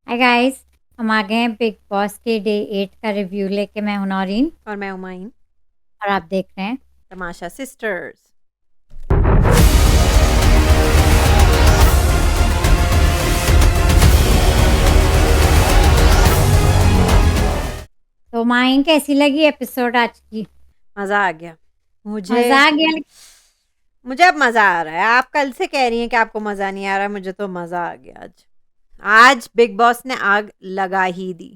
Hi guys. हम आ गए हैं बिग बॉस के डे 8 का रिव्यू लेके। मैं हूं नौरीन और मैं उमाइन। और आप देख रहे हैं तमाशा सिस्टर्स। तो माइन कैसी लगी एपिसोड आज की? मजा आ गया मुझे। मजा आ गया। मुझे अब मजा आ रहा है। आप कल से कह रही हैं कि आपको मजा नहीं आ रहा, मुझे तो मजा आ गया आज। आज बिग बॉस ने आग लगा ही दी।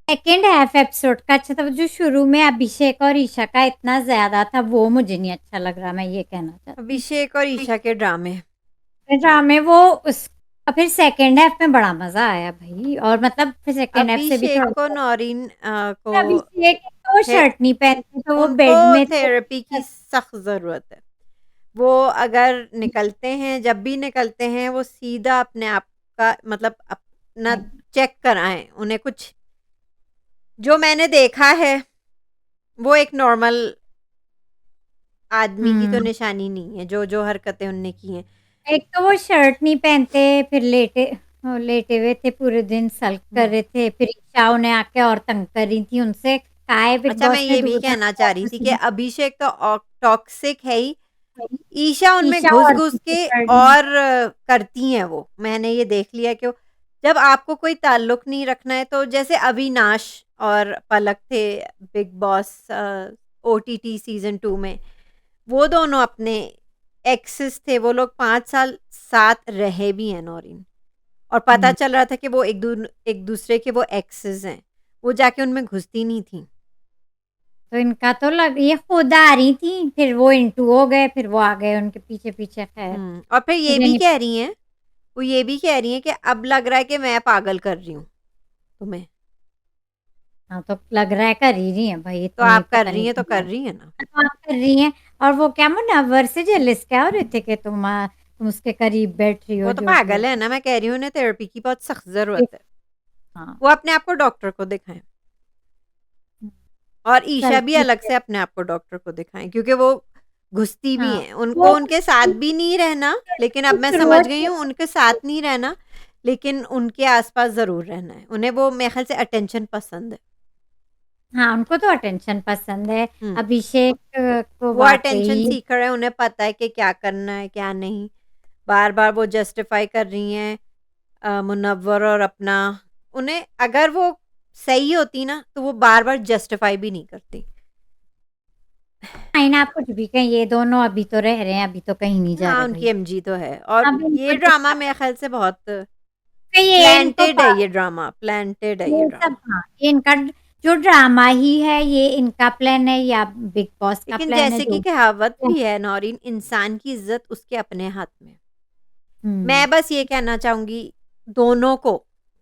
सेकेंड हाफ एपिसोड का अच्छा था। वो जो शुरू में अभिषेक और ईशा का इतना ज्यादा था वो मुझे नहीं अच्छा लग रहा। मैं ये कहना चाहती हूँ अभिषेक और ईशा के ड्रामे। फिर ड्रामे वो उस और फिर सेकेंड हाफ में बड़ा मजा आया भाई। और मतलब फिर सेकेंड हाफ से भी अभिषेक को थोड़ा नौरीन को अभिषेक तो वो थे, शर्ट नहीं पहनते तो वो उनको बेड में थे। थेरेपी की सख्त जरूरत है। वो अगर निकलते हैं, जब भी निकलते हैं वो सीधा अपने आप का मतलब अपना चेक कराएं। उन्हें कुछ जो मैंने देखा है वो एक नॉर्मल आदमी की तो हम्म निशानी नहीं है, जो जो हरकतें उनने की हैं। एक तो वो शर्ट नहीं पहनते, फिर लेटे हुए थे पूरे दिन, सल्क कर हम्म। रहे थे। फिर ईशा उन्हें आके और तंग कर रही थी उनसे। काय बिग अच्छा, मैं बॉस ने ये भी दूसरा कहना चाह रही थी कि अभिषेक तो टॉक्सिक है ही। ईशा उनमें ईशा घुस और घुस के करनी। और करती हैं वो। मैंने ये देख लिया कि जब आपको कोई ताल्लुक नहीं रखना है, तो जैसे अविनाश और पलक थे बिग बॉस ओटीटी सीजन 2 में, वो दोनों अपने एक्सेस थे। वो लोग 5 साल साथ रहे भी हैं नौरीन, और पता चल रहा था कि वो एक दूसरे के वो एक्सेस हैं। वो जाके उनमें घुसती नहीं थी। तो इनका तो ये खुद आ रही थी, फिर वो इंटू हो गए, फिर वो आ गए उनके पीछे पीछे। खैर और फिर ये मुझे भी नहीं। कह रही हैं, वो ये भी कह रही हैं कि अब लग रहा है कि मैं पागल कर रही हूँ तुम्हें। हाँ तो लग रहा है कर ही रही है भाई, तो इतनी आप कर पता रही नहीं हैं तो क्या कर है। रही हैं ना। तो आप कर रही हैं। और वो क्या मुनव्वर से जेलिस क्या हो रहे थे कि तुम उसके करीब बैठ रही हो वो तो जो भी पागल है। है ना, मैं कह रही हूँ उन्हें थेरेपी की बहुत सख्त जरूरत है। हाँ। वो अपने आप को डॉक्टर को दिखाएं, और ईशा भी चलती अलग है। से अपने आप को डॉक्टर को दिखाएं, क्योंकि वो घुसती भी हाँ हैं। उनको वो उनके साथ भी नहीं रहना, लेकिन अब मैं समझ रोज। गई हूँ उनके साथ नहीं रहना, लेकिन उनके आसपास जरूर रहना है उन्हें। वो मेरे ख्याल से अटेंशन पसंद है। हाँ उनको तो अटेंशन पसंद है। हम्म। अभिषेक को वो अटेंशन वाकई। सीकर है, उन्हें पता है कि क्या करना है क्या नहीं। बार बार वो जस्टिफाई कर रही हैं मुनव्वर और अपना। उन्हें अगर वो सही होती ना तो वो बार बार जस्टिफाई भी नहीं करती। नहीं ना, आप कुछ भी कहें, ये दोनों अभी तो रह रहे हैं, अभी तो कहीं नहीं जा हाँ, रहे उनकी भाई। एमजी तो है, और अब इनको ये ड्रामा दिखा मेरे ख्याल से बहुत कि ये इनको प्लांटेड है। ये ड्रामा प्लांटेड है, ये ये सब, ड्रामा। हाँ ये इनका जो ड्रामा ही है, ये इनका प्लान है या बिग बॉस का लेकिन प्लान है जैसे कि जो। कहावत भी है नौरीन, इंसान की इज्जत उसके अपने हाथ में। हम्म मैं बस ये कहना चाहूंगी दोनों को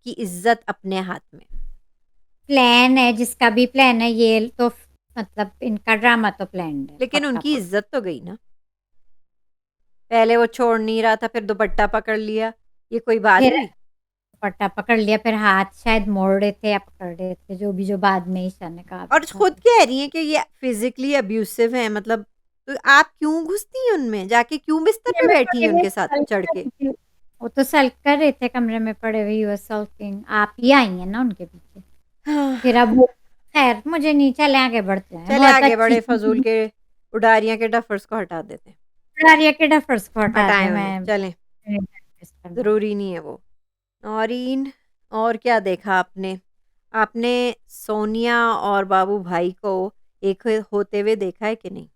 कि इज्जत अपने हाथ में। प्लान है, जिसका भी प्लान है ये तो मतलब इनका ड्रामा तो प्लान है लेकिन पक्का उनकी पक्का। इज्जत तो गई ना। पहले वो छोड़ नहीं रहा था, फिर दुपट्टा पकड़ लिया। ये कोई बात फिर हुई? पट्टा पकड़ लिया, फिर हाथ शायद मोड़ रहे थे या पकड़ रहे थे, जो भी, जो बाद में ईशा ने कहा भी और था। खुद कह रही हैं कि ये फिजिकली अब्यूसिव है, मतलब तो आप क्यों घुसती हैं उनमें जाके? क्यों बिस्तर कमरे पे में बैठी हैं पड़े हुए उनके साथ सल्ट चढ़ कर के? रही थी। वो तो सल्ट कर रहे थे कमरे में पड़े हुए, यूएस सल्टिंग। आप ही आई हैं ना उनके पीछे। फिर अब वो, खैर मुझे नहीं, चले आगे बढ़ते हैं। चले बहुत आगे अच्छी बढ़े, फजूल चीज। के उडारियां के डफर्स को हटा देते हैं। डारिया के डफर्स को हटा दे। हटाएं उन्हें, मैं चलें। practice करना। जरूरी नहीं है वो। नौरीन, और क्या देखा आपने? आपने सोनिया और बाबू भाई को एक होते हुए देखा है कि नहीं?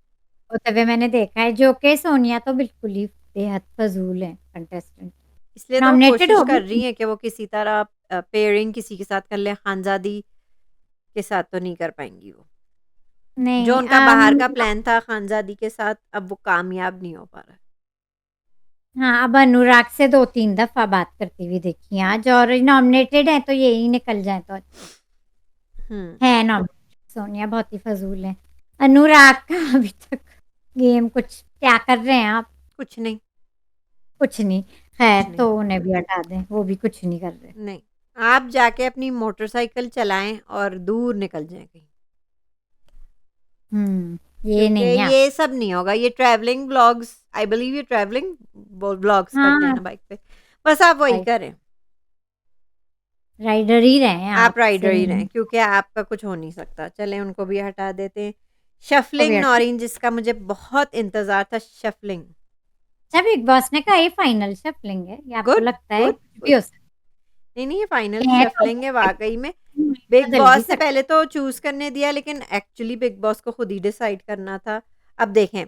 होते हुए मैंने देखा है, जो कि सोनिया तो बिल्कुल ही बेहद फजूल है कंटेस्टेंट। इसलिए तो वो नॉमिनेटेड कोशिश हो कर गई। रही हैं कि वो किसी तरह पेयरिंग किसी के साथ कर ले। खानजादी के साथ तो नहीं कर पाएंगी वो। जो नहीं उनका बाहर का प्लान था खानजादी के साथ, अब वो कामयाब नहीं हो पा रहा। हाँ अब अनुराग से 2-3 दफा बात करती हुई देखी आज, और नॉमिनेटेड है तो यही निकल जाए तो हम्म। है नॉमिनेटेड। सोनिया बहुत ही फजूल है। अनुराग का अभी तक गेम कुछ क्या कर रहे हैं आप? कुछ नहीं। कुछ नहीं। कुछ खैर नहीं। तो उन्हें भी हटा दें, वो भी कुछ नहीं कर रहे। नहीं। आप जाके अपनी मोटरसाइकिल चलाएं और दूर निकल जाएं कहीं। ये क्योंकि नहीं है आप। ये सब नहीं होगा। ये ट्रैवलिंग ब्लॉग्स, आई बिलीव ये ट्रैवलिंग ब्लॉग्स करते हैं हाँ ना बाइक पे। बस आप वही भाई। करें। राइडर ही रहे हैं आप आपसे राइडर ही नहीं रहें क्योंकि आपका कुछ हो नहीं सकता। चलें उनको भी हटा देते हैं। को भी शफलिंग हटा। नौरीन जिसका मुझे बहुत इंतज़ार था शफलिंग। अच्छा बिग बॉस ने कहा ये फाइनल शफलिंग है या आपको गुड, लगता है गुड, कुछ गुड। भी हो सकता नहीं, नहीं ये फाइनल है तो शफलिंग है वाक़ई में। बिग बदल भी बॉस ने सकते पहले तो चूज़ करने दिया लेकिन एक्चुअली बिग बॉस को खुद ही डिसाइड करना था। अब देखें,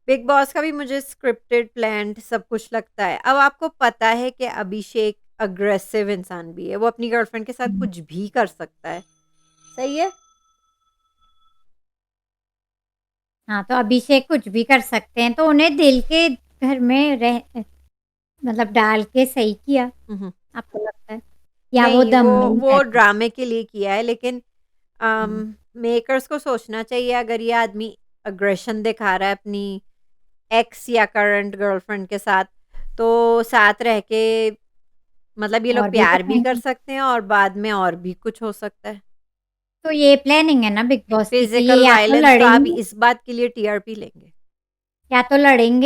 बिग बॉस का भी मुझे स्क्रिप्टेड, प्लान्ड सब कुछ लगता है। अब आपको पता है कि अभिषेक अग्रेसिव इंसान भी है, वो अपनी गर्लफ्रेंड के साथ हैं। कुछ भी कर सकता है। सही है? हाँ तो अभिषेक कुछ भी कर सकते हैं तो उन्हें दिल के घर में रह मतलब डाल के सही किया हुँ, हुँ। आपको लगता है या वो नहीं, दम वो में ही वो रहते ड्रामे के लिए किया है लेकिन हैं? मेकर्स को सोचना चाहिए अगर ये आदमी अग्रेशन दिखा रहा है अपनी एक्स या करंट गर्लफ्रेंड के साथ, तो साथ रह के मतलब ये लोग और भी तो प्यार भी कर कहेंगे सकते हैं और बाद में और भी कुछ हो सकता है। तो ये प्लानिंग है ना बिग बॉस की कि ये फिज़िकल या तो वायलेंस तो आप लड़ेंगे इस बात के लिए टीआरपी लेंगे।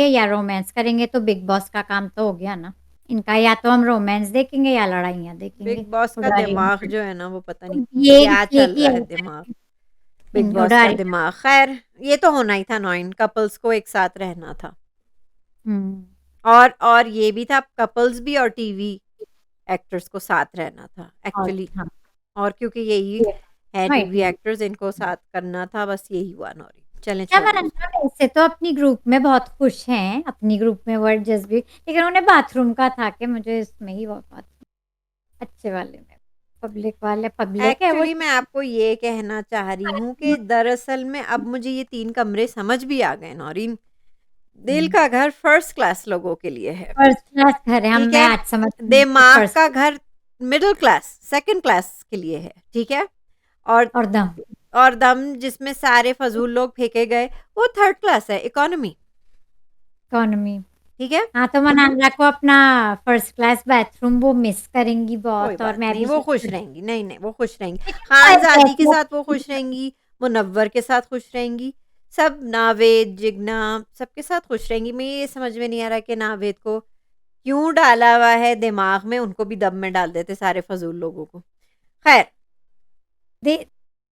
या रोमांस करेंगे तो बिग बॉस का काम तो हो गया ना इनका या तो हम रोमांस देखेंगे या लड़ाइयाँ देखेंगे बिग बॉस का उडारी दिमाग जो है ना वो पता नहीं ये क्या ये चल रहा किया है होता दिमाग। है बिग इन बॉस का उडारी दिमाग। ख़ैर ये तो होना ही था 9 कपल्स को एक साथ रहना था। हुँ, और ये भी था कपल्स भी और टीवी एक्टर्स को साथ रहना था और एक्चुअली। हाँ, और क्योंकि यही ये है हाँ, टीवी टीवी एक्टर्स इनको साथ करना था बस यही हुआ नौरी। चलें क्या छोड़िए बनाना उसको। वैसे तो अपनी ग्रुप में बहुत खुश हैं, अपनी ग्रुप में वो एडजस्ट भी लेकिन उन्हें बाथरूम का था कि मुझे इसमें ही वो बाथरूम अच्छे वाले में, पब्लिक है वो एक्चुअली मैं आपको ये कहना चाह रही हूँ कि दरअसल में अब मुझे ये 3 कमरे समझ भी आ गए नौरीन। दिल का घर फर्स्ट क्लास लोगों के लिए है, फर्स्ट क्लास घर है, हम ठीक मैं है? आज समझ गई कि दिमाग फर्स्ट का घर मिडल क्लास, सेकंड क्लास के लिए है, ठीक है? और और दम और दम जिसमें सारे फ़ज़ूल लोग फेंके गए, वो थर्ड क्लास है, इकोनॉमी, इकोनॉमी ठीक है? हाँ, तो मनालिया को अपना फर्स्ट क्लास बाथरूम वो मिस करेंगी कोई बहुत और बात मैं नहीं, भी वो शायद खुश खुश रहेंगी। नहीं, नहीं, वो खुश रहेंगी। लेकिन खानज़ादी के फैसला साथ वो खुश रहेंगी, मुनव्वर के साथ खुश रहेंगी, सब नावेद, जिगना सबके साथ खुश रहेंगी। मैं ये समझ में नहीं आ रहा कि नावेद को क्यों डाला हुआ है दिमाग में, उनको भी दम में डाल देते सारे फ़ज़ूल लोगों को। ख़ैर, दे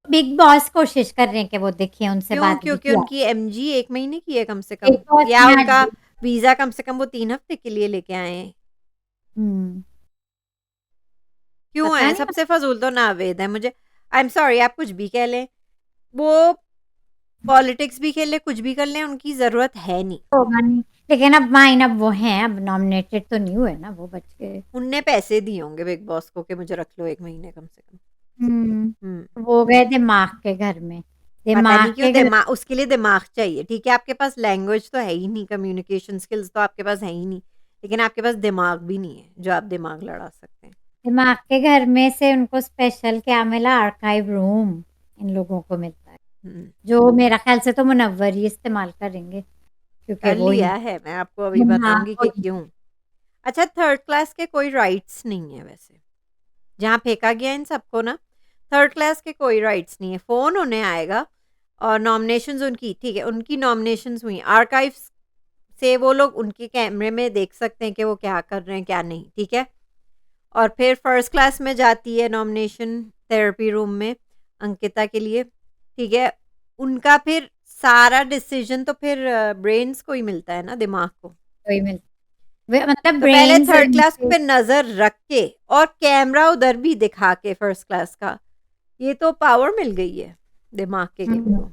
बिग बॉस कोशिश कर रहे हैं कि वो देखें, उनसे क्यों? बात भी क्योंकि किया। उनकी एमजी 1 महीने की है कम से बिग कम बॉस या ने आज उनका वीज़ा कम से कम वो 3 हफ़्ते के लिए लेके आए हैं। हुँ, क्यों पता आए? नहीं सबसे फ़ज़ूल तो नावेद है मुझे आई एम सॉरी आप कुछ भी कह लें, वो पॉलिटिक्स भी खेल लें, कुछ भी कर लें, उनकी ज़रूरत है नहीं। होगा नहीं, लेकिन अब माइन अब वो हैं, अब नॉमिनेटेड तो नहीं हुए ना, वो बच गए। उनने पैसे दिए होंगे बिग बॉस को कि मुझे रख लो 1 महीने कम से कम। हुँ, वो गए दिमाग के घर में, पता दिमाग नहीं क्यों के घर उसके लिए दिमाग चाहिए, ठीक है? आपके पास लैंग्वेज तो है ही नहीं, कम्युनिकेशन स्किल्स तो आपके पास है ही नहीं, लेकिन आपके पास दिमाग भी नहीं है, जो आप दिमाग लड़ा सकते हैं। दिमाग के घर में से उनको स्पेशल क्या मिला आर्काइव रूम इन लोगों को मिलता है, हुँ, जो मेरा ख़्याल से तो मुनव्वर ही इस्तेमाल करेंगे क्योंकि कर वो ही लिया है, मैं आपको अभी हाँ, बताऊँगी वो कि ही क्यों। अच्छा थर्ड क्लास के कोई राइट्स नहीं है वैसे, जहाँ फेंका गया इन सबको ना, थर्ड क्लास के कोई राइट्स नहीं है, फ़ोन उन्हें आएगा और नॉमिनेशंस उनकी ठीक है, उनकी नॉमिनेशंस हुई, आर्काइव्स से वो लोग उनके कैमरे में देख सकते हैं कि वो क्या कर रहे हैं, क्या नहीं, ठीक है? और फिर फर्स्ट क्लास में जाती है नॉमिनेशन थेरेपी रूम में अंकिता के लिए, ठीक है? उनका फिर सारा डिसीज़न तो फिर ब्रेन्स को ही मिलता है ना, दिमाग को। वही मिल वे मतलब तो पहले ब्रेन्स थर्ड क्लास इनके पे नज़र रख के और कैमरा उधर भी दिखा के फर्स्ट क्लास का, ये तो पावर मिल गई है दिमाग के गेम हुँ, को।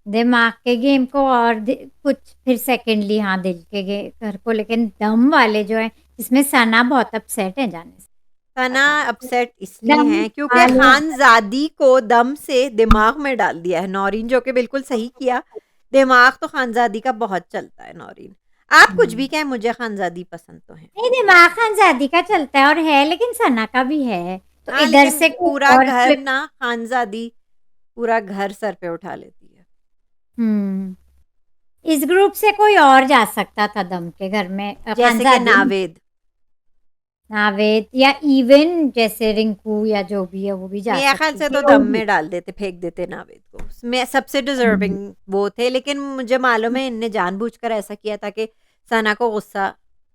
दिमाग के गेम को और कुछ फिर सेकेंडली हाँ दिल के घर को लेकिन दम वाले जो हैं जिसमें सना बहुत अपसेट है जाने से सना पता नहीं अपसेट इसलिए दम हैं क्योंकि वाले खानज़ादी को दम से दिमाग में डाल दिया है नौरीन, जो कि बिल्कुल सही किया। दिमाग तो खानज़ादी का बहुत चलता है नौरीन। आप कुछ भी हुँ। कहें मुझे खानज़ादी पसंद तो है। नहीं दिमाग खानज़ादी का चलता है और है लेकिन सना का भी है। तो हाँ, इधर लेकिन से कोई पूरा और घर क्लिप ना खानज़ादी पूरा घर सर पे उठा लेती है। हुँ। इस ग्रुप से कोई और जा सकता था दम के घर में जैसे कि खानज़ादी नावेद। नावेद या इवन जैसे रिंकू या जो भी है वो भी जा मेरे ख़्याल सकती से थी तो और दम भी। में डाल देते, फेंक देते नावेद को। मैं सबसे हुँ। डिज़र्विंग वो थे, लेकिन मुझे मालूम है इनने जानबूझकर ऐसा किया था कि सना को गुस्सा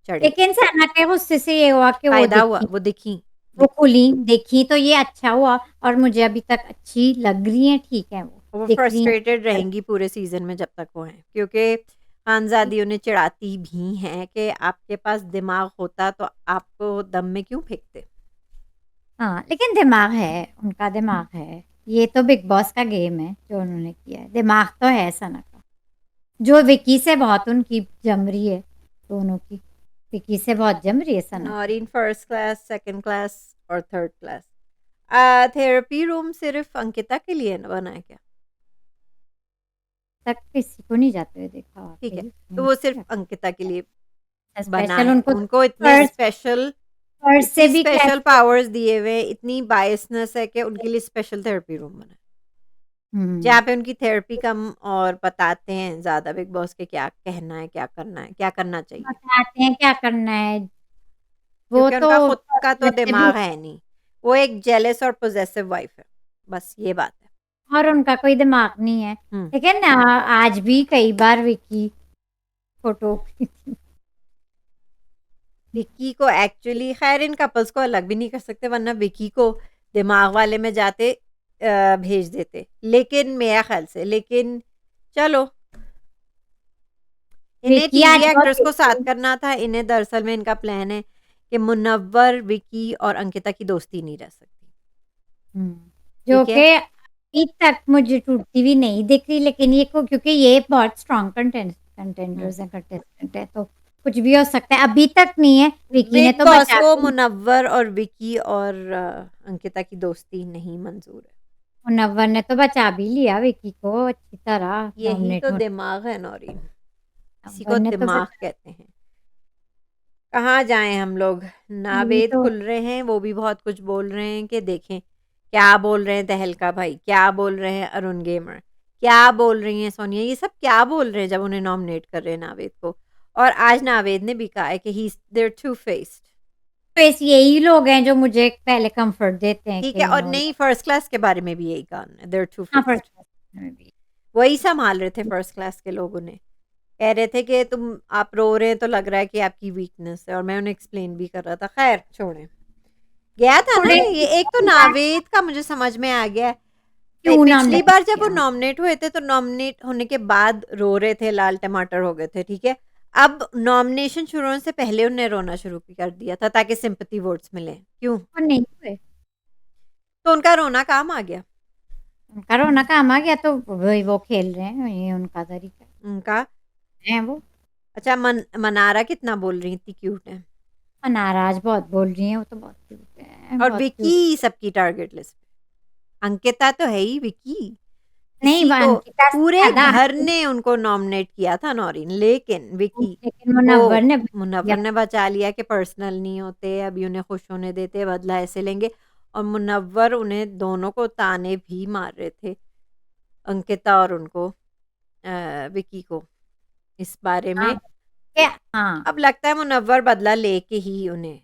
चढ़े। लेकिन सना के गुस्से से ये हुआ कि वो फ़ायदा हुआ, दिखी वो दिखीं। वो खुली, देखी तो ये अच्छा हुआ और मुझे अभी तक अच्छी लग रही हैं, ठीक है वो दिख रही फ्रस्ट्रेटेड हैं। रहेंगी पूरे सीज़न में जब तक वो हैं, क्योंकि खानज़ादी उन्हें चिढ़ाती भी हैं कि आपके पास दिमाग होता तो आपको दम में क्यों फेंकते? हाँ, लेकिन दिमाग है, उनका दिमाग है। ये तो बिग बॉस का गेम है जो उन्होंने किया है, दिमाग तो है सना का। जो विकी से बहुत उनकी जम रही है, दोनों की। विकी से बहुत जम रही है सना और की। In first class, second class और थर्ड क्लास। थेरेपी रूम सिर्फ़ अंकिता के लिए न बना है क्या? तक किसी को नहीं जाते हुए देखा ठीक है, वाक़ई तो वो सिर्फ़ अंकिता के लिए बना स्पेशल है। उनको उनको फर्स्ट फर्स्ट से इतनी भी स्पेशल कैसे पावर्स दिए हुए हैं, इतनी बायसनेस है कि उनके लिए स्पेशल थेरेपी रूम बना है। हुँ, जहाँ पे उनकी थेरेपी कम और बताते हैं ज़्यादा बिग बॉस के क्या कहना है, क्या करना है, क्या करना चाहिए। बताते हैं क्या करना है। वो क्योंकि तो उनका खुद का तो वैसे भी दिमाग है नहीं। वो एक जेलस और पॉसेसिव वाइफ़ है। बस ये बात है। और उनका कोई दिमाग नहीं है। हुँ। लेकिन आज भी कई बार विकी फ़ोटो विक्की को एक्चुअली ख़ैर इन कपल्स को अलग भी नहीं कर सकते वरना विक्की को दिमाग वाले में जाते भेज देते। लेकिन मेरा ख़्याल से लेकिन चलो इन्हें विकी टीवी आज बहुत एक्टर्स को साथ देखी करना था। इन्हें दरअसल में इनका प्लान है कि मुनव्वर, विक्की और अंकिता की दोस्ती नहीं रह सकती। हुँ, जो ठीक है? कि अभी तक मुझे टूटती हुई नहीं दिख रही लेकिन ये को क्योंकि ये बहुत स्ट्रॉन्ग हुँ। कंटेंडर्स हैं कंटेस्टेंट है तो कुछ भी हो सकता है। अभी तक नहीं है, विकी ने बिग तो बॉस बचा को के मुनव्वर और विक्की और अंकिता की दोस्ती नहीं मंज़ूर है। मुनव्वर ने तो बचा भी लिया विकी को अच्छी तरह यही नॉमिनेट तो होने दिमाग है नौरीन। इसी मुनव्वर को ने तो दिमाग बचा कहते हैं। कहाँ जाएँ हम लोग? यही नावेद तो खुल रहे हैं, वो भी बहुत कुछ बोल रहे हैं कि देखें, क्या बोल रहे हैं तहलका भाई, क्या बोल रहे हैं अरुण गेमर, क्या बोल रही हैं सोनिया, ये सब क्या बोल रहे हैं जब उन्हें नॉमिनेट कर रहे हैं नावेद को। और आज नावेद ने भी कहा है कि he is they are two faced. तो ऐसे यही लोग हैं जो मुझे पहले कंफर्ट देते हैं ठीक है कि और नो नहीं फर्स्ट क्लास के बारे में भी यही कहा उन्होंने, दे आर टू हाँ, फेस्ड। फर्स्ट क्लास में भी। वही संभाल रहे थे फर्स्ट क्लास के लोग उन्हें। कह रहे थे कि तुम आप रो रहे हैं तो लग रहा है कि आपकी वीकनेस है और मैं उन्हें एक्सप्लेन भी कर रहा था। खैर छोड़ें। गया था ना थोड़े ये एक तो नावेद का मुझे समझ में आ गया। क्यों पिछली नॉमिनेट बार जब वो किया? नॉमिनेट हुए थे तो नॉमिनेट होने के बाद रो रहे थे, लाल टमाटर हो गए थे, ठीक है? अब नॉमिनेशन शुरू होने से पहले उन्हें रोना शुरू कर दिया था ताकि सिंपैथी वोट्स मिलें। क्यों? और नहीं हुए। तो उनका रोना काम आ गया। उनका रोना काम आ गया तो वही वो खेल रहे हैं, ये उनका तरीका उनका है वो। अच्छा मनारा कितना बोल रही थी क्यूट है। और नाराज़ बहुत बोल रही हैं, वो तो बहुत क्यूट है, और बहुत क्यूट। विक्की सबकी टारगेट लिस्ट पे। अंकिता तो है ही विक्की। नहीं, किसी वो को अंकिता से पूरे ज़्यादा घर ने उनको नॉमिनेट किया था नौरीन, लेकिन विक्की लेकिन को मुनव्वर ने मुनव्वर ने बचा लिया कि पर्सनल नहीं होते, अभी उन्हें खुश होने देते, बदला ऐसे लेंगे। और मुनव्वर उन्हें दोनों को ताने भी मार रहे थे, अंकिता और उनको विक्की को इस बारे हाँ, में। क्या हाँ, अब लगता है मुनव्वर बदला लेके ही उन्हें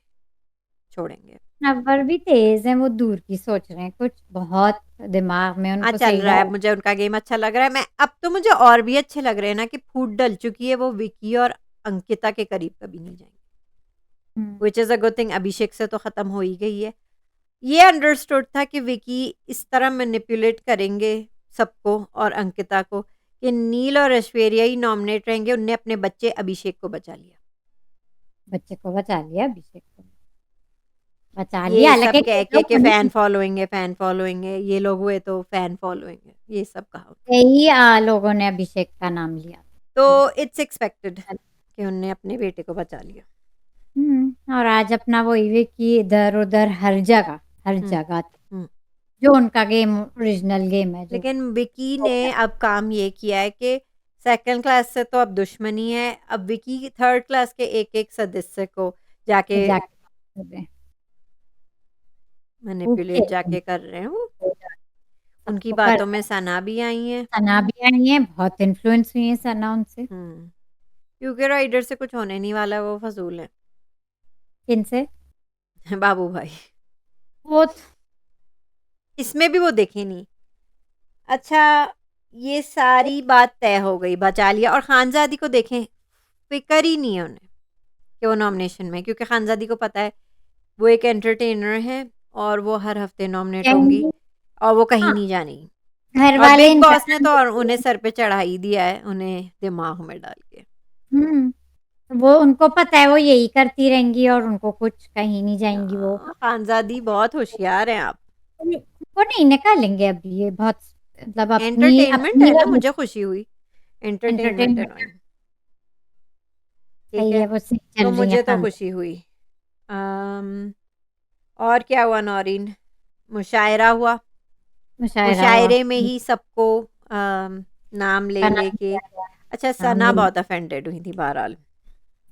छोड़ेंगे। मुनव्वर भी तेज़ हैं, वो दूर की सोच रहे हैं, कुछ बहुत दिमाग में हाँ, उनको चल सही रहा है, डाल मुझे उनका गेम अच्छा लग रहा है। मैं अब तो मुझे और भी अच्छे लग रहे हैं ना कि फूट डल चुकी है, वो विक्की और अंकिता के करीब कभी नहीं जाएँगे। Hmm, which is a good thing, Abhishek से तो ख़त्म हो ही गई है। ये अंडरस्टूड था कि विकी इस तरह मैनिपुलेट करेंगे सबको और अंकिता को कि नील और ऐश्वर्या ही नॉमिनेट रहेंगे। उनने अपने बच्चे अभिषेक को बचा लिया। बच्चे को बचा लिया अभिषेक को, बचा ये लिया सब लेकिन कह ये के लोग कि नहीं फैन फॉलोइंग है, ये लोग हुए तो फैन फॉलोइंग है, ये सब कहा। यही लोगों ने अभिषेक का नाम लिया। तो तो इट्स एक्सपेक्टेड कि उनने अपने बेटे को बचा लिया। और आज अपना वही है कि इधर-उधर हर हुँ, जगह हुँ। जो उनका गेम ओरिजिनल गेम है जो लेकिन विकी वो ने अब काम ये किया है कि सेकंड क्लास से तो अब दुश्मनी है। अब विकी थर्ड क्लास के एक-एक सदस्य को जाके जाके कर रहे हैं। खूब मैनिपुलेट खेल रहे जाके कर रहे हैं वो। हैं, उनकी सबको कर बातों रहे में हैं। सना भी आई हैं। सना भी आई हैं, बहुत इन्फ्लुएंस हुई है सना उनसे। हुँ, क्योंकि राइडर से कुछ होने नहीं वाला, वो फ़ज़ूल है। किनसे? बाबू भाई, वो इसमें भी वो दिखे नहीं। अच्छा, ये सारी बात तय हो गई, बचा लिया और खानज़ादी को देखें, फ़िक्र ही नहीं है उन्हें कि वो नॉमिनेशन में, क्योंकि खानज़ादी को पता है वो एक एंटरटेनर हैं और वो हर हफ्ते नॉमिनेट होंगी जाएँगी। और वो कहीं हाँ, नहीं जानेंगी। घर और वाले बिग बॉस ने इंतज़ाम तो और करते उन्हें हैं। सर पे चढ़ा ही दिया है, उन्हें दिमाग में डाल के। हुँ, वो उनको पता है वो यही करती रहेंगी और उनको कुछ कहीं नहीं जाएँगी वो। खानज़ादी बहुत होशियार हैं आप। वो नहीं निकालेंगे अभी ये बहुत मतलब अपनी एंटरटेनमेंट अपनी है ना, वाली मुझे खुशी हुई। एंटरटेनमेंट है एंटरटेनमेंट ना ये, ठीक सही है? है, वो सही तो चल रही है मुझे तो खानदान। खुशी हुई। अम, और क्या हुआ नौरीन? मुशायरा हुआ। मुशायरा हुआ, मुशायरे में ही सबको नाम ले का नाम के लिया गया, अच्छा नाम सना लिया। बहुत ऑफेंडेड हुई थी बहरहाल।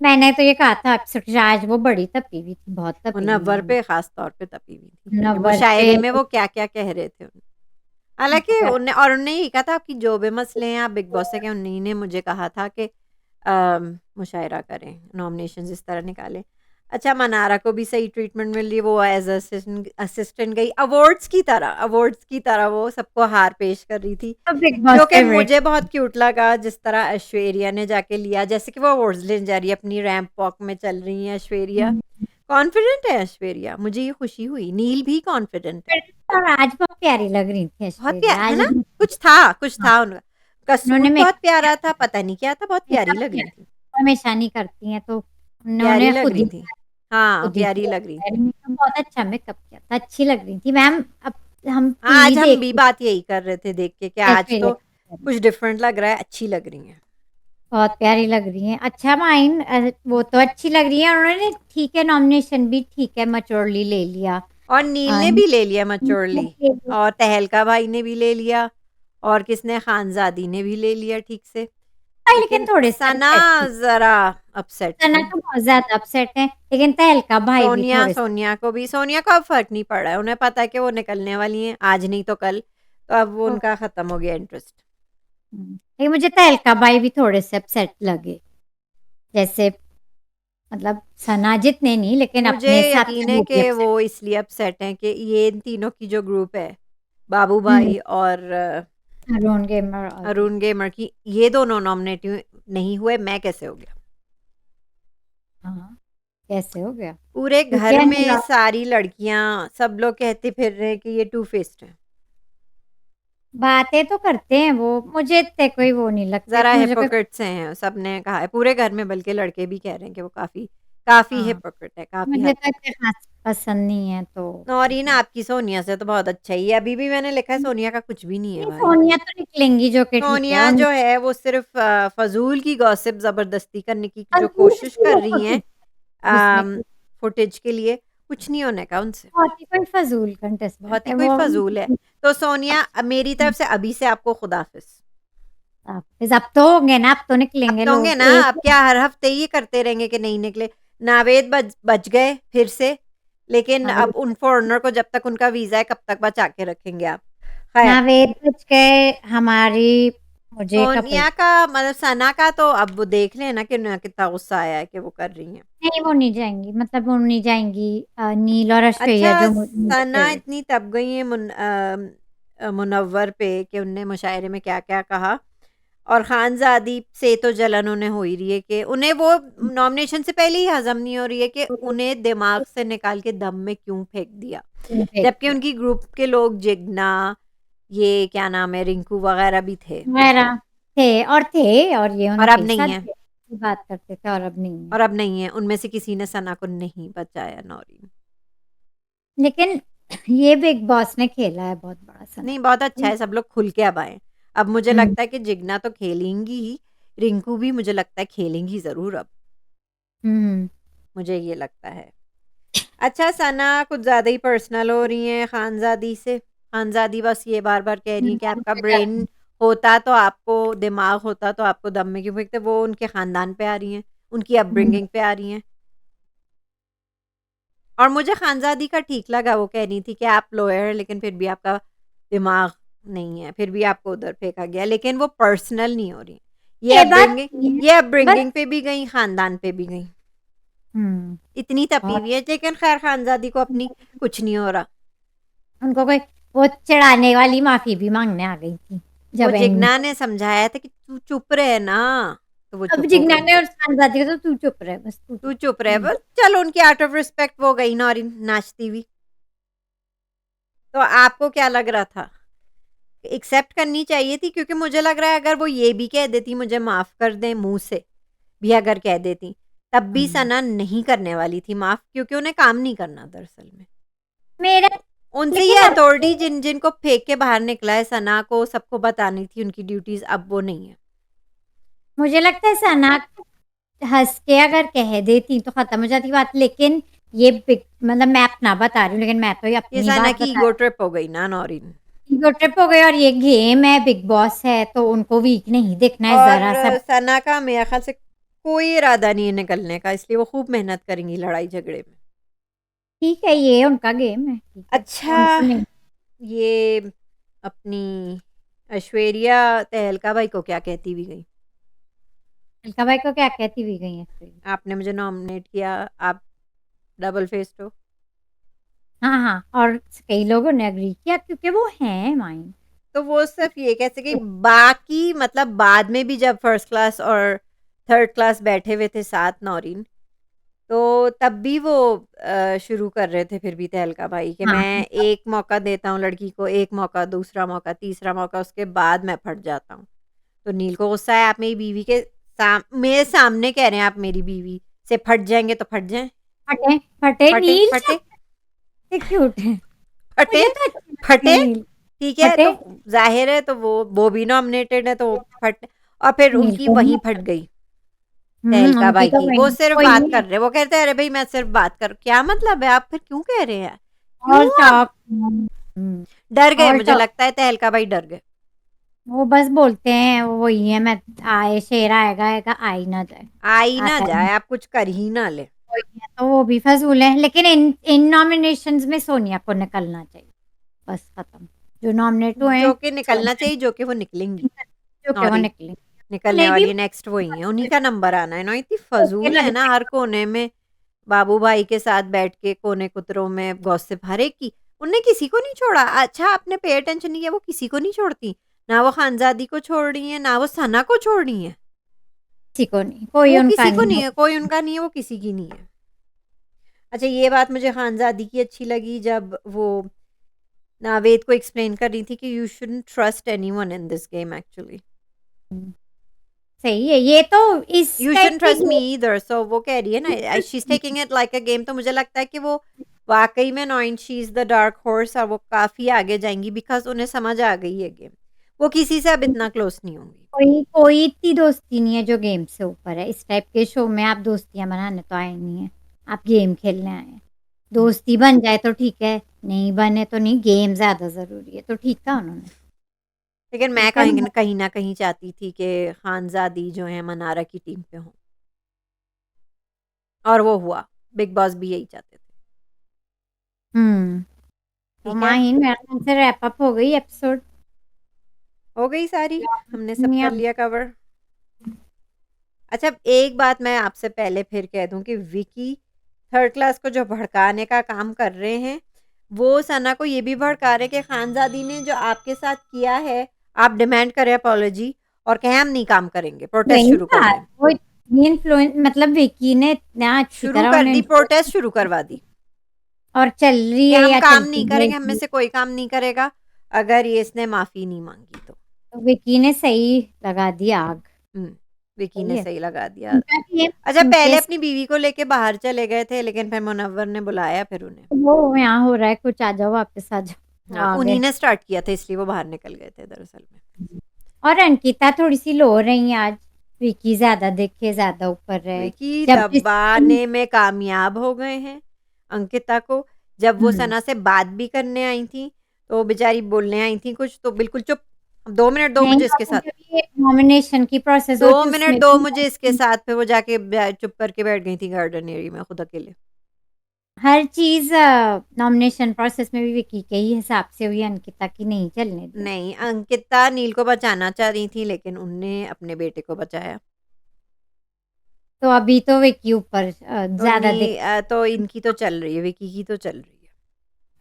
मैंने तो ये कहा था अक्सर आज वो बड़ी तपी हुई थी, बहुत तपी हुई मुनव्वर है वो। पे खास तौर पे तपी हुई थी कि मुनव्वर पे मुशायरे में वो क्या-क्या कह रहे थे। उनको हालाँकि क्या उन्होंने ये कहा था आपकी जो भी मसले हैं आप बिग बॉस से कहें, उन्हीं ने मुझे कहा था कि मुशायरा करें, नॉमिनेशंस इस तरह निकालें। अच्छा मनारा को भी सही ट्रीटमेंट मिल रही है, वो एज़ असिस्टेंट गई अवार्ड्स की तरह वो सबको हार पेश कर रही थी। तो बिग बॉस जो कि फेवरेट। मुझे बहुत क्यूट लगा जिस तरह ऐश्वर्या ने जाके लिया, जैसे कि वो अवार्ड्स लेने जा रही है, अपनी रैंप वॉक में चल रही हैं ऐश्वर्या। कॉन्फिडेंट है ऐश्वर्या, मुझे ये खुशी हुई। नील भी कॉन्फिडेंट है। और आज बहुत प्यारी लग रही थी बहुत प्या ऐश्वर्या है आज। ना? कुछ हाँ, था उनका। का उन्होंने सूट बहुत मेकअप किया प्यारा था, था, पता नहीं क्या था, बहुत प्यारी मेकअप लग किया रही थी। था, हमेशा नहीं करती हैं तो प्यारी उन्होंने लग रही थी। हाँ, खुद ही प्यारी किया लग रही था। थी। मेकअप बहुत अच्छा मेकअप किया था, अच्छी लग रही थी मैम। अब हम हाँ, टीवी आज हम भी देखते बात यही कर रहे थे देख के कि आज ऐश्वर्या तो की तरह। कुछ डिफरेंट लग रहा है, अच्छी लग रही हैं। बहुत प्यारी लग रही हैं। अच्छा माइन वो तो अच्छी लग रही है, उन्होंने ठीक है नॉमिनेशन भी ठीक है मैच्योरली ले लिया। और नील अ, ने भी ले लिया मैच्योरली और तहलका भाई ने भी ले लिया और किसने खानज़ादी ने भी ले लिया ठीक से। लेकिन लेकिन थोड़े से सना अपसेट थी। ज़रा अपसेट सना थी। तो बहुत ज्यादा अपसेट है, लेकिन तहलका भाई भी सोनिया थोड़े से। सोनिया को अब फ़र्क नहीं पड़ रहा है, उन्हें पता है कि वो निकलने वाली हैं, आज नहीं तो कल, तो अब वो उनका ख़त्म हो गया इंटरेस्ट। लेकिन मुझे तहलका भाई भी थोड़े से अपसेट लगे, जैसे मतलब सना जितने नहीं लेकिन मुझे अपने हिसाब यकीन से है वो भी कि वो अपसेट। इसलिए अपसेट हैं कि ये इन तीनों की जो ग्रुप है, बाबू भाई और अरुण गेमर और अरुण गेमर की, ये दोनों नॉमिनेट नहीं हुए, मैं कैसे हो गया? हाँ, कैसे हो गया? पूरे क्योंकि घर में अनुराग सारी लड़कियाँ, सब लोग कहते फिर रहे हैं कि ये टू फेस्ड है। बातें तो करते हैं वो, मुझे इतने कोई वो नहीं लगते, ज़रा मुझे कोई। हिपोक्रेट्स हैं, सबने कहा है, पूरे घर में बल्कि लड़के भी कह रहे हैं कि वो काफ़ी काफ़ी हाँ, हिपोक्रेट है, काफ़ी मुझे हद तो तक। इतने खास पसंद नहीं है तो नौरीन मतलब। आपकी सोनिया से तो बहुत अच्छा ही है, अभी भी मैंने लिखा है सोनिया का कुछ भी नहीं है नहीं, भाई। सोनिया तो निकलेंगी जो कि ठीक है सोनिया उन। जो है वो सिर्फ़ फ़ज़ूल की गॉसिप ज़बरदस्ती करने की जो अंजू कोशिश इसलिए कर वो रही हैं फुटेज जिसमें कि फुटेज के लिए, कुछ नहीं होने का उनसे। बहुत ही कोई फजूल कंटेस्टेंट बहुत ही है कोई वो। फ़ज़ूल है। तो सोनिया मेरी तरफ से अभी से आपको खुदा हाफ़िज़। अब तो होंगे ना, अब तो अब निकलेंगे तो होंगे लोग ना, एक। अब क्या हर हफ्ते ये करते रहेंगे कि नहीं निकले? नावेद बच गए फिर से, लेकिन अब उन फॉरेनर को जब तक उनका वीज़ा है, कब तक बचा के रखेंगे आप? खैर, नावेद बच गए हमारी। मुझे कपल सोनिया का मतलब सना का तो अब वो देख लें ना कि उन्हें कितना गुस्सा आया है कि वो कर रही हैं। नहीं, वो नहीं जाएंगी, मतलब वो नहीं जाएंगी। नील और अच्छा ऐश्वर्या जो मुझे सना फेवरेट। इतनी तब गई हैं मुनव्वर पे कि उनने मुशायरे में क्या-क्या कहा और खानज़ादी से तो जलन उन्हें हो ही रही है कि उन्हें वो नॉमिनेशन से पहले ही हज़म नहीं हो रही है कि उन्हें दिमाग से निकाल के दम में क्यों फेंक दिया। फेंक जबकि दिया उनकी ग्रुप के लोग जिग्ना, ये क्या नाम है रिंकू वगैरह भी थे मेरा थे और ये और उनके अब ही नहीं साथ है बात करते थे और अब नहीं है। और अब नहीं है। उनमें से किसी ने सना को नहीं बचाया नौरीन। लेकिन ये बिग बॉस ने खेला है बहुत बड़ा सना। नहीं बहुत अच्छा है, सब लोग खुल के अब आए। अब मुझे हम्म लगता है कि जिग्ना तो खेलेंगी ही, रिंकू भी मुझे लगता है खेलेंगी ज़रूर अब, हम्म मुझे ये लगता है। अच्छा सना कुछ ज़्यादा ही पर्सनल हो रही हैं खानज़ादी से। खानज़ादी बस ये बार-बार कह रही हैं कि आपका ब्रेन होता तो आपको दिमाग होता तो आपको दम में क्यों फेंकते? वो उनके ख़ानदान पे आ रही हैं, उनकी हम्म, अपब्रिंगिंग पे आ रही हैं। और मुझे खानज़ादी का ठीक लगा, वो कह रही थी कि आप लॉयर हैं लेकिन फिर भी आपका दिमाग नहीं है, फिर भी आपको उधर फेंका गया, लेकिन वो पर्सनल नहीं हो रही। ये बात नहीं है ये बस। अपब्रिंगिंग पे भी गईं, ख़ानदान पे भी गईं। हम्म इतनी तपी बहुत। हुई है लेकिन ख़ैर खानज़ादी को अपनी कुछ नहीं हो रहा। उनको कोई वो चढ़ाने वाली माफी भी मांगने आ गई थी वो जब जिग्ना इनको। ने समझाया था कि तू चुप रहे ना, तो वो अब चुप हो गई। जिगना ने और खानजादी का तो तू चुप रहे, बस तू तू चुप। चुप रहे, बस चलो उनकी आउट ऑफ रिस्पेक्ट वो गई नौरीन नाचती हुई। तो आपको क्या लग रहा था? एक्सेप्ट करनी चाहिए थी? क्योंकि मुझे लग रहा है अगर वो ये भी कह देती मुझे माफ़ कर दें मुँह से, भी अगर कह देती, तब भी सना नहीं करने वाली थी माफ़, क्योंकि उन्हें काम नहीं करना दरअसल में। मेरा उनसे ये लेकिन अब अथॉरिटी जिनको फेंक के बाहर निकला है सना को सबको बतानी थी उनकी ड्यूटीज़, अब वो नहीं है। मुझे लगता है सना हँस के अगर कह देती तो खत्म हो जाती बात, लेकिन ये मतलब मैं अपना बता रही हूँ, लेकिन मैं तो ये ये अपनी सना बात की बता ईगो रही ट्रिप हो गई ना नौरीन। हूँ। ईगो ट्रिप हो गई, और ये गेम है, बिग बॉस है, तो उनको वीक नहीं दिखना है और जरा सा। सना का मेरे ख्याल से कोई इरादा नहीं है निकलने का, इसलिए वो खूब मेहनत करेंगी लड़ाई झगड़े में। ठीक है, ये उनका गेम है, ठीक है, अच्छा, उनको नहीं। ये अपनी ऐश्वर्या तहलका भाई को क्या कहती भी गई? अलका भाई को क्या कहती हुई गई है फिर? आपने मुझे नॉमिनेट किया, आप डबल फेस्ड हो। हाँ हाँ, और कई लोगों ने एग्री किया क्योंकि वो हैं माइंड। तो वो सिर्फ ये कह सके, बाकी मतलब बाद में भी जब फर्स्ट क्लास और थर्ड क्लास बैठे हुए थे साथ नौरीन, तो तब भी वो शुरू कर रहे थे फिर भी तहलका भाई कि हाँ, मैं एक मौका देता हूँ लड़की को, एक मौका, दूसरा मौका, तीसरा मौका, उसके बाद मैं फट जाता हूँ। तो नील को गुस्सा है, आप मेरी बीवी के मेरे सामने कह रहे हैं आप मेरी बीवी से फट जाएंगे तो फट जाएं। फटे फटे फटे नील फटे से क्यूट है। फटे मुझे तो अच्छी लगती है फटे नील। ठीक है, फटे तो जाहिर है तो वो भी नॉमिनेटेड है, तो फट। और फिर नील उनकी को वहीं नहीं। फट गई तहलका उनकी भाई तो की, वो वही सिर्फ कोई बात नहीं है। कर रहे, वो कहते हैं अरे भाई मैं सिर्फ बात कर, क्या मतलब है, आप फिर क्यों कह रहे हैं? क्यों? और आप टॉक डर गए, और मुझे टॉक लगता है तहलका भाई डर गए। वो बस बोलते हैं वो वही है, मैं आए शेर आएगा आएगा आ ही ना जाए। आ ही ना आता है जाए, आप कुछ कर ही ना ले। वही है, तो वो भी फजूल है, लेकिन इन इन नॉमिनेशंस में सोनिया को निकलना चाहिए, बस खत्म। जो नॉमिनेट हुए जो हैं कि निकलना सोनिया, चाहिए, जो कि वो निकलेंगी। जो कि वो नौरी निकले निकलने नहीं भी। वाली नेक्स्ट वही है, उन्हीं का नंबर आना है ना, इतनी ओके फजूल है ना लगता हर कोने में। बाबू भाई के साथ बैठ के कोने कुतरों में गॉसिप हर एक की, उनने किसी को नहीं छोड़ा। अच्छा आपने पे अटेंशन नहीं किया, वो किसी को नहीं छोड़ती, ना वो खानजादी को छोड़ रही है, ना वो सना को छोड़ रही है। किसी को नहीं, कोई वो उनका किसी को नहीं नहीं हो। है, कोई उनका नहीं है, वो किसी की नहीं है। अच्छा, ये बात मुझे खानजादी की अच्छी लगी जब वो नावेद को एक्सप्लेन कर रही थी कि you shouldn't trust anyone in this game actually, सही है, ये तो इस यू टाइप शुडंट के ट्रस्ट मी ईदर। सो वो कह रही है ना she is taking it like a game, तो मुझे लगता है कि वो वाकई में नॉइन she is the dark horse, और वो काफी आगे जाएंगी बिकॉज उन्हें समझ आ गई है गेम, वो किसी से अब इतना क्लोज नहीं होंगी। कोई कोई इतनी दोस्ती नहीं है जो गेम से ऊपर है। इस टाइप के शो में आप दोस्तियां बनाने तो आए नहीं है, आप गेम खेलने आए हैं। दोस्ती बन जाए तो ठीक है, नहीं बने तो नहीं, गेम ज्यादा जरूरी है, तो ठीक है उन्होंने। लेकिन मैं ठीक है। कहीं ना कहीं चाहती थी कि खानजादी जो है मनारा की टीम पे हो, और वो हुआ, बिग बॉस भी यही चाहते थे। तो ठीक है, माहिन मेरे ख्याल से रैप अप हो गई एपिसोड। हो गई सारी, हमने सब कर लिया कवर। अच्छा, एक बात मैं आपसे पहले फिर कह दूं कि विकी थर्ड क्लास को जो भड़काने का काम कर रहे हैं, वो सना को ये भी भड़का रहे कि खानजादी ने जो आपके साथ किया है, आप डिमांड करें अपॉलॉजी और कहें हम नहीं काम करेंगे, प्रोटेस्ट वही शुरू कर बात, दें। वो इतनी इन्फ्लुएंस, मतलब विकी ने इतना अच्छी शुरू तरह कर उन्हें दी, influence प्रोटेस्ट शुरू करवा दी और चल रही कि है हम या काम नहीं चलती करेंगे, हम में रहेगी। से कोई काम नहीं करेगा अगर ये इसने माफी नहीं मांगी तो। तो विकी ने सही लगा दी आग। विकी ने सही है सही लगा दिया। उनका ये अच्छा, उनके पहले अपनी बीवी को लेके बाहर चले गए थे, लेकिन फिर मुनव्वर ने बुलाया फिर उन्हें। वो यहाँ हो रहा है कुछ, आ जाओ वापस आ जाओ, वो हाँ, आ उन्हीं गए। ने स्टार्ट किया था, इसलिए वो बाहर निकल गए थे दरअसल में। और अंकिता थोड़ी सी लो रही है आज, विकी ज्यादा देखे ज्यादा ऊपर रहे। विकी जब जिस दबाने में कामयाब हो गए हैं अंकिता को। जब वो हम्म, सना से बात भी करने आई थी, तो बेचारी बोलने आई थी कुछ, तो बिल्कुल चुप। अब 2 मिनट दो नहीं मुझे इसके और साथ, जब ये नॉमिनेशन की प्रोसेस दो होती मिनट उसमें दो भी मुझे इसके साथ, फिर वो जाके चुप करके बैठ गई थी गार्डन एरिया में खुद अकेले। हर चीज नॉमिनेशन प्रोसेस में भी विकी के ही हिसाब से हुई, अंकिता की नहीं चलने दिया। नहीं, अंकिता नील को बचाना चाह रही थी, लेकिन उनने अपने बेटे को बचाया। तो अभी तो विकी ऊपर तो ज्यादा दिख। तो इनकी तो चल रही है, विकी की तो चल रही है।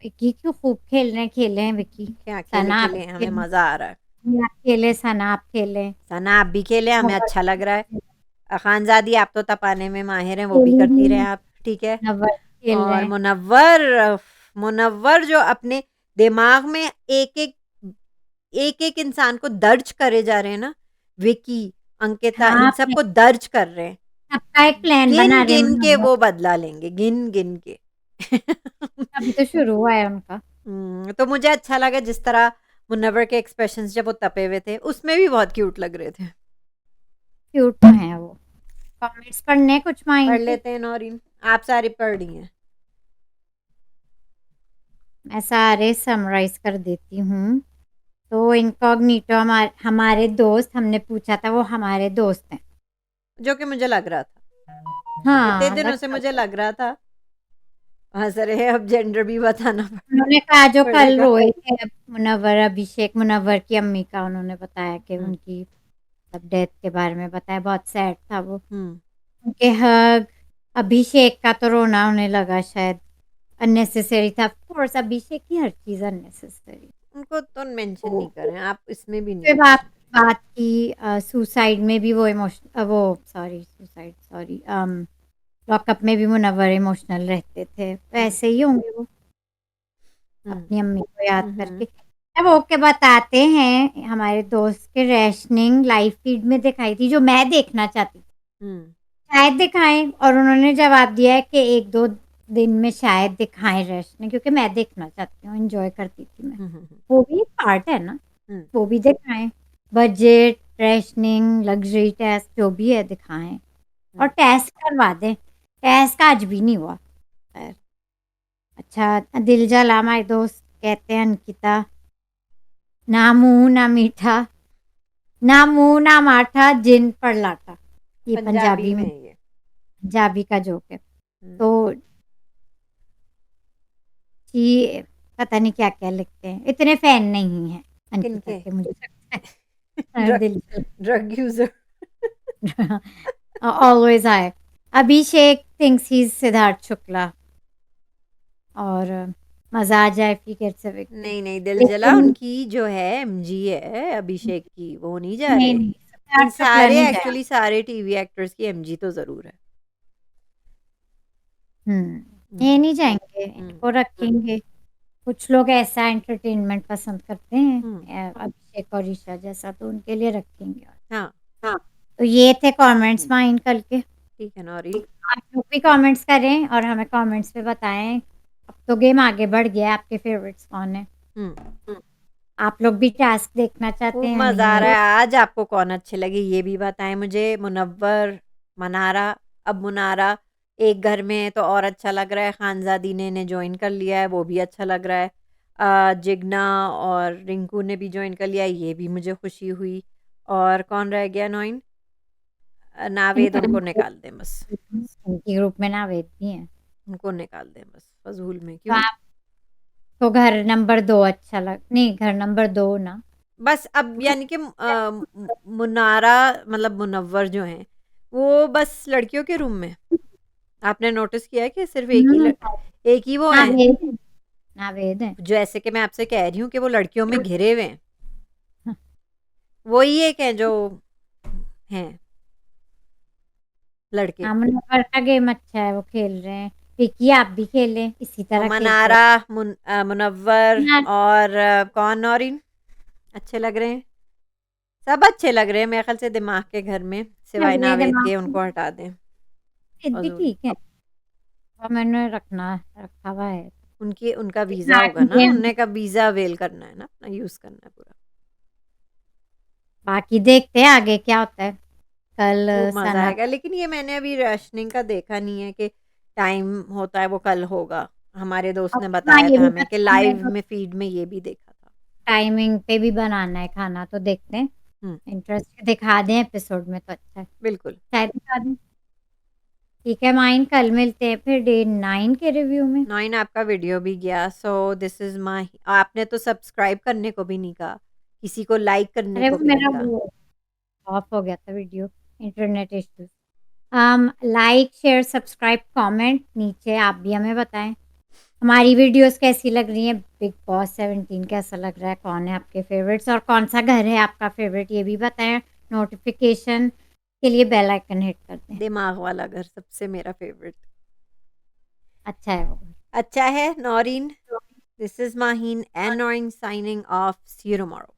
विकी क्यों खूब खेल रहे हैं, खेले हैं विकी। क्या खेले सना आप खेले, हमें खेले, मजा आ रहा है। आप खेले, सना आप खेले। सना आप भी खेले, हमें अच्छा लग रहा है। खानज़ादी आप तो तपाने में माहिर हैं, वो खेल भी ही करती नहीं रहें है, आप, ठीक है। नंबर खेल रहे और हैं। मुनव्वर जो अपने दिमाग में एक-एक इंसान को दर्ज करे जा रहे हैं ना, विकी, अंकिता इन हाँ, सबको दर्ज कर रहे हैं। सबका एक प्लान बना रहे हैं गिन-गिन के मनोवर। वो बदला लेंगे, गिन-गिन के। अभी तो शुरू हुआ है उनका। तो मुझे अच्छा लगा जिस तरह मुनव्वर के एक्सप्रेशंस जब वो तपे हुए थे, उसमें भी बहुत क्यूट लग रहे थे। क्यूट तो हैं वो। कमेंट्स पढ़ने हैं कुछ माइन पढ़ के। लेते हैं नौरीन, आप सारी पढ़ रही हैं। मैं सारे समराइज कर देती हूँ। तो इनकॉग्निटो हमारे दोस्त, हमने पूछा था, वो हमारे दोस्त हैं। जो कि मुझे लग रहा था। इतने हाँ, दिनों से मुझे लग रहा था। हँस रहे हैं, अब जेंडर भी बताना उन्होंने कहा जो कल पड़ेगा। रोए थे, अब मुनव्वर, अभिषेक मुनव्वर की अम्मी का उन्होंने बताया कि हुँ, उनकी सब डेथ के बारे में बताया, बहुत सैड था वो। हुँ। उनके हग, अभिषेक का तो रोना होने लगा शायद, अननेसेसरी था। ऑफ कोर्स अभिषेक की हर चीज़ अननेसेसरी। उनको तो मेंशन नहीं करें, आप इसमें भी नहीं फिर बात मेंशन बात की सुसाइड में भी वो वो सॉरी सुसाइड सॉरी लॉकअप में भी मुनव्वर इमोशनल रहते थे, हुँ, वैसे ही होंगे वो हुँ, अपनी अम्मी को याद हुँ, हुँ, करके। अब ओके बताते हैं, हमारे दोस्त के रैशनिंग लाइव फीड में दिखाई थी, जो मैं देखना चाहती थी। हुँ, शायद दिखाएँ, और उन्होंने जवाब दिया है कि 1-2 दिन में शायद दिखाएँ रैशनिंग, क्योंकि मैं देखना चाहती हूँ, एन्जॉय करती थी मैं। हुँ, हुँ, हुँ, वो भी एक पार्ट है ना, हुँ, वो भी दिखाएँ। बजट, रेशनिंग, लग्ज़री टेस्ट जो भी है दिखाएँ, और हुँ। टेस्ट करवा दें। टेस्ट आज भी नहीं हुआ। खैर, अच्छा, दिल जला हमारे दोस्त कहते हैं अंकिता, ना मुँह ना मीठा, ना मुँह ना माठा, जिन पर लाटा। ये पंजाबी पंजाबी में में, है ये। पंजाबी का जोक है। हुँ, तो जी, पता नहीं क्या-क्या लिखते हैं। इतने फैन नहीं हैं अंकिता किनके? के, मुझे लगता है। ड्रग दिल ड्रग यूज़र। ऑलवेज़ आए। Abhishek thinks he is Siddharth Shukla, और मज़ा आ जाए फिकर से विक्की। नहीं, नहीं, दिल जला लेकिन उनकी जो है एमजी है अभिषेक की, वो नहीं जा नहीं, रहे। नहीं, इन सिद्धार्थ शुक्ला सारे नहीं गया। एक्चुअली सारे टीवी एक्टर्स की एमजी तो ज़रूर है। ये हुँ, नहीं जाएँगे, हुँ, इनको रखेंगे। कुछ लोग ऐसा एंटरटेनमेंट पसंद करते हैं, हुँ, अभिषेक और ईशा जैसा, तो उनके लिए रखेंगे। हाँ, हाँ। तो ये थे कमेंट्स माइन कल के। ठीक है नौरीन। आप लोग भी कमेंट्स करें और हमें कमेंट्स में बताएँ। अब तो गेम आगे बढ़ गया है, आपके फ़ेवरेट्स कौन है? हुँ, हुँ। आप लोग भी टास्क देखना चाहते खूब हैं या मज़ा आ नहीं? रहा है। आज आपको कौन अच्छे लगे ये भी बताएँ मुझे। मुनव्वर, मनारा, अब मुनारा एक घर में है तो और अच्छा लग रहा है। खानज़ादी ने इन्हें जॉइन कर लिया है, वो भी अच्छा लग रहा है। जिगना और रिंकू ने भी जॉइन कर लिया है, ये भी मुझे खुशी हुई। और कौन रह गया नॉइन? नावेद, उनको निकाल दें बस। इनके ग्रुप में नावेद भी हैं। उनको निकाल दें बस, फ़ज़ूल में तो क्यों? आपको घर नंबर 2 अच्छा लग नहीं, घर नंबर 2 ना? बस अब यानी कि मुनारा मतलब मुनव्वर जो हैं, वो बस लड़कियों के रूम में? आपने नोटिस किया है कि सिर्फ़ हुँ, एक ही वो हैं? नावेद है, नावेद है। जैसे कि मैं आपसे कह रही हूँ कि वो लड़कियों में घिरे हुए हैं। वो ही एक हैं जो हैं लड़के। हाँ, मुनव्वर का गेम अच्छा है, वो खेल रहे हैं। विकी आप भी खेलें, इसी तो तरह खेलते मनारा, रहें। मुनव्वर ना और कौन और इन अच्छे लग रहे हैं? सब अच्छे लग रहे हैं मेरे ख़्याल से दिमाग के घर में, लग सिवाय रहे हैं नावेद दिमाग के, में, उनको हटा दें, फिर भी फ़ज़ूल। ठीक है। और मैंने रखा हुआ है। उनका वीज़ा होगा ना, दिखाएँगे हम, उनने का वीज़ा अवेल करना है ना, अपना यूज़ करना है पूरा। बाकी देखते हैं आगे क्या होता है। कल खूब मज़ा सना आएगा, लेकिन ये मैंने अभी राशनिंग का देखा नहीं है कि टाइम होता है वो कल होगा। हमारे दोस्त और ने हाँ, बताया ये था भी हमें कि पता है, लाइव में फ़ीड में ये भी देखा था। टाइमिंग पे भी बनाना है खाना, तो देखते हैं। हुँ, इंटरेस्ट दिखा दें एपिसोड में तो अच्छा है। बिल्कुल। शायद दिखा दें। ठीक है माइन, कल मिलते हैं फिर डे 9 के रिव्यू में। 9 आपका वीडियो भी गया, सो दिस इज़ माय आपने तो सब्सक्राइब करने को भी नहीं कहा, किसी को लाइक करने अरे को वो भी नहीं मेरा कहा। वो ऑफ हो गया था video, internet issues. Like, share, subscribe, comment नीचे आप भी हमें बताएँ। हमारी वीडियोस कैसी लग रही हैं? बिग बॉस 17 कैसा लग रहा है? कौन है आपके फ़ेवरेट्स और कौन-सा घर है आपका फ़ेवरेट, ये भी बताएँ। नोटिफ़िकेशन के लिए बेल आइकन हिट कर दें। दिमाग वाला घर सबसे मेरा फेवरेट। अच्छा है वो। अच्छा है Naureen. This is Maheen and Naureen signing off. See you tomorrow.